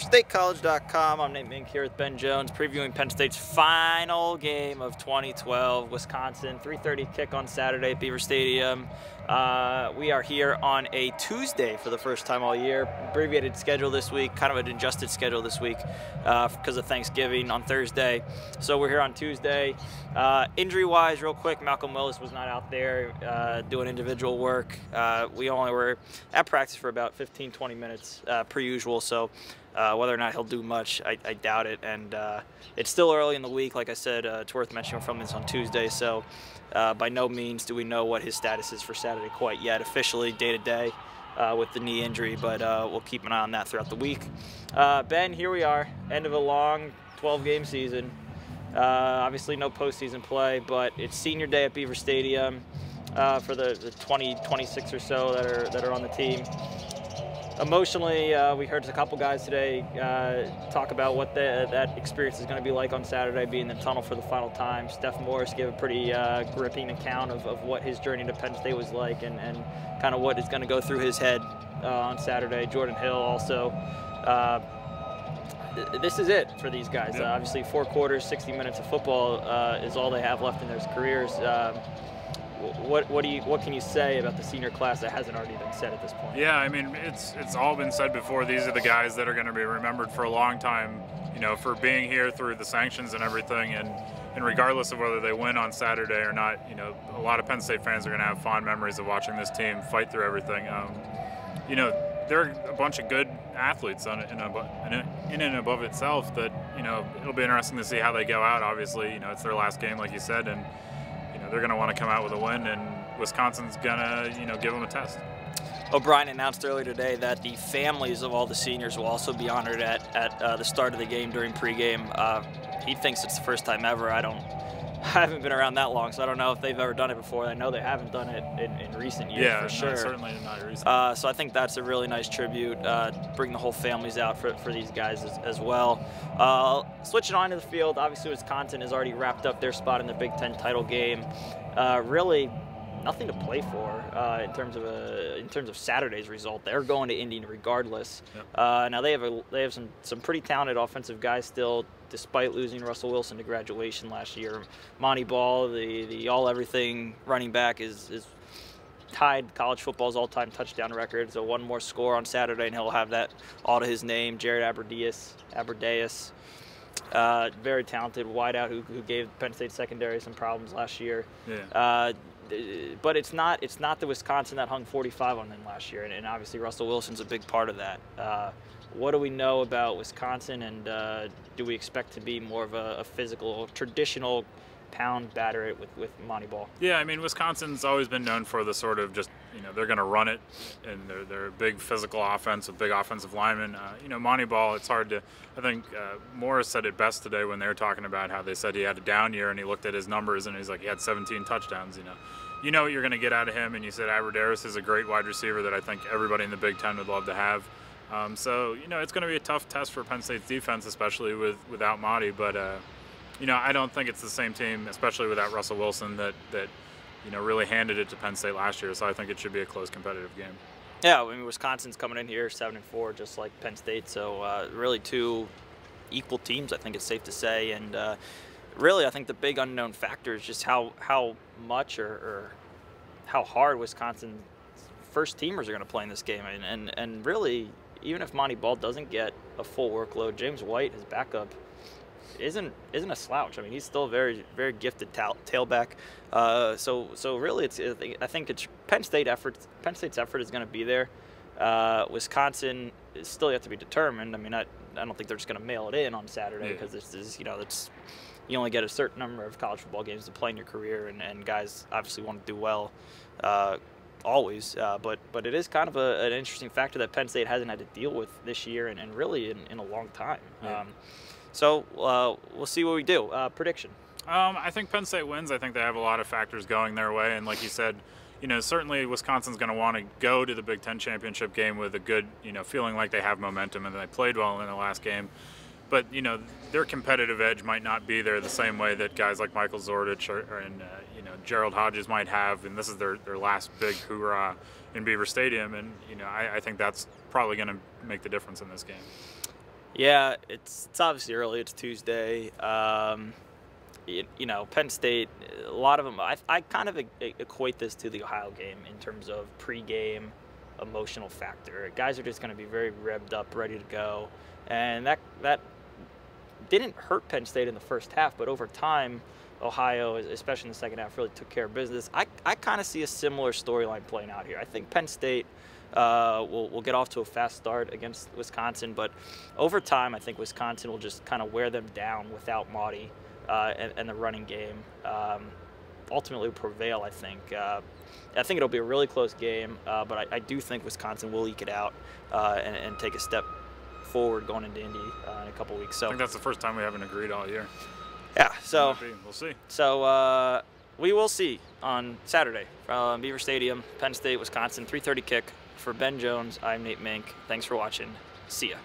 StateCollege.com. I'm Nate Mink here with Ben Jones, previewing Penn State's final game of 2012, Wisconsin. 3:30 kick on Saturday at Beaver Stadium. We are here on a Tuesday for the first time all year. Abbreviated schedule this week, kind of an adjusted schedule this week because of Thanksgiving on Thursday. So we're here on Tuesday. Injury-wise, real quick, Malcolm Willis was not out there doing individual work. We only were at practice for about 15-20 minutes per usual, so whether or not he'll do much, I doubt it. And it's still early in the week. Like I said, it's worth mentioning we're filming this on Tuesday, so by no means do we know what his status is for Saturday quite yet, officially day-to-day with the knee injury, but we'll keep an eye on that throughout the week. Ben, here we are, end of a long 12-game season. Obviously no postseason play, but it's senior day at Beaver Stadium for the 26 or so that are on the team. Emotionally, we heard a couple guys today talk about what that experience is going to be like on Saturday, being in the tunnel for the final time. Steph Morris gave a pretty gripping account of what his journey to Penn State was like and kind of what is going to go through his head on Saturday. Jordan Hill also. This is it for these guys. Obviously, 4 quarters, 60 minutes of football is all they have left in their careers. What can you say about the senior class that hasn't already been said at this point? Yeah, I mean, it's all been said before. These are the guys that are going to be remembered for a long time, you know, for being here through the sanctions and everything. And regardless of whether they win on Saturday or not, you know, a lot of Penn State fans are going to have fond memories of watching this team fight through everything. You know, they're a bunch of good athletes in and above itself that, you know, it'll be interesting to see how they go out. Obviously, you know, it's their last game, like you said, and they're going to want to come out with a win, and Wisconsin's going to, you know, give them a test. O'Brien announced earlier today that the families of all the seniors will also be honored at the start of the game during pregame. He thinks it's the first time ever. I haven't been around that long, so I don't know if they've ever done it before. I know they haven't done it in recent years, for sure. Yeah, certainly not recent. So I think that's a really nice tribute. Bring the whole families out for these guys as well. Switching on to the field, obviously Wisconsin has already wrapped up their spot in the Big Ten title game. Really nothing to play for in terms of Saturday's result. They're going to Indy regardless. Yep. Now they have some pretty talented offensive guys still, despite losing Russell Wilson to graduation last year. Monty Ball, the all-everything running back, is tied college football's all-time touchdown record. So one more score on Saturday, and he'll have that all to his name. Jared Aberdeus, very talented wideout who gave Penn State secondary some problems last year. Yeah. But it's not the Wisconsin that hung 45 on them last year, and obviously Russell Wilson's a big part of that. What do we know about Wisconsin, and do we expect to be more of a physical, traditional pound batter with Monty Ball? Yeah, I mean, Wisconsin's always been known for the sort of just, you know, they're going to run it, and they're a big physical offense with big offensive linemen. You know, Monty Ball, it's hard to, I think Morris said it best today when they were talking about how they said he had a down year, and he looked at his numbers, and he's like, he had 17 touchdowns, you know. You know what you're going to get out of him, and you said Aberdeus is a great wide receiver that I think everybody in the Big Ten would love to have. So, you know, it's going to be a tough test for Penn State's defense, especially without Monty. But, you know, I don't think it's the same team, especially without Russell Wilson, that you know, really handed it to Penn State last year. So I think it should be a close competitive game. Yeah, I mean, Wisconsin's coming in here 7-4, just like Penn State. So really two equal teams, I think it's safe to say. And really, I think the big unknown factor is just how much or how hard Wisconsin's first teamers are going to play in this game. And really, even if Monty Ball doesn't get a full workload, James White, his backup, isn't a slouch. I mean, he's still a very, very gifted tailback. So really, I think it's Penn State's effort is going to be there. Wisconsin is still yet to be determined. I mean, I don't think they're just going to mail it in on Saturday, because this is, you know, you only get a certain number of college football games to play in your career, and guys obviously want to do well always. But it is kind of an interesting factor that Penn State hasn't had to deal with this year and really in a long time. Yeah. So we'll see what we do. Prediction? I think Penn State wins. I think they have a lot of factors going their way, and like you said, you know, certainly Wisconsin's going to want to go to the Big Ten championship game with a good, you know, feeling like they have momentum and they played well in the last game. But, you know, their competitive edge might not be there the same way that guys like Michael Zordich and you know, Gerald Hodges might have, and this is their last big hoorah in Beaver Stadium, and, you know, I think that's probably going to make the difference in this game. Yeah, it's obviously early. It's Tuesday. You know, Penn State, a lot of them, I kind of equate this to the Ohio game in terms of pregame emotional factor. Guys are just going to be very revved up, ready to go. And that didn't hurt Penn State in the first half, but over time, Ohio, especially in the second half, really took care of business. I kind of see a similar storyline playing out here. I think Penn State will get off to a fast start against Wisconsin, but over time, I think Wisconsin will just kind of wear them down without Maudie and the running game. Ultimately prevail, I think. I think it'll be a really close game, but I do think Wisconsin will eke it out and take a step forward going into Indy in a couple weeks. So I think that's the first time we haven't agreed all year. Yeah, so we'll see. So we will see on Saturday from Beaver Stadium, Penn State, Wisconsin, 3:30 kick. For Ben Jones, I'm Nate Mink. Thanks for watching. See ya.